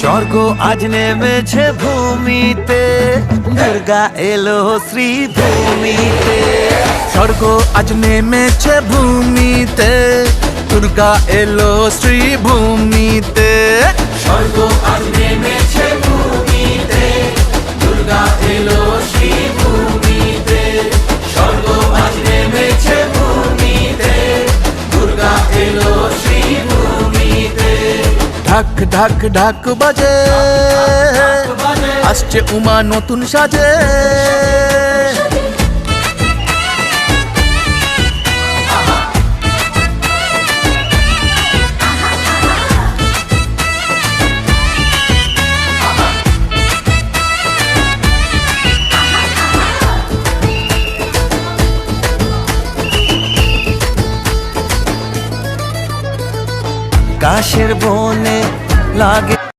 স্বর্গ আজ নেমেছে ভূমিতে, দুর্গা এলো শ্রীভূমিতে। স্বর্গ আজ নেমেছে ভূমিতে, দুর্গা এলো শ্রীভূমিতে। স্বর্গ আজ নেমেছে ভূমিতে, দুর্গা এলো শ্রীভূমিতে। স্বর্গ আজ নেমেছে ভূমিতে, দুর্গা এলো শ্রীভূমিতে। ঢাক ঢাক ঢাক বাজে, আসছে উমা নতুন সাজে। কাশের বনে লাগে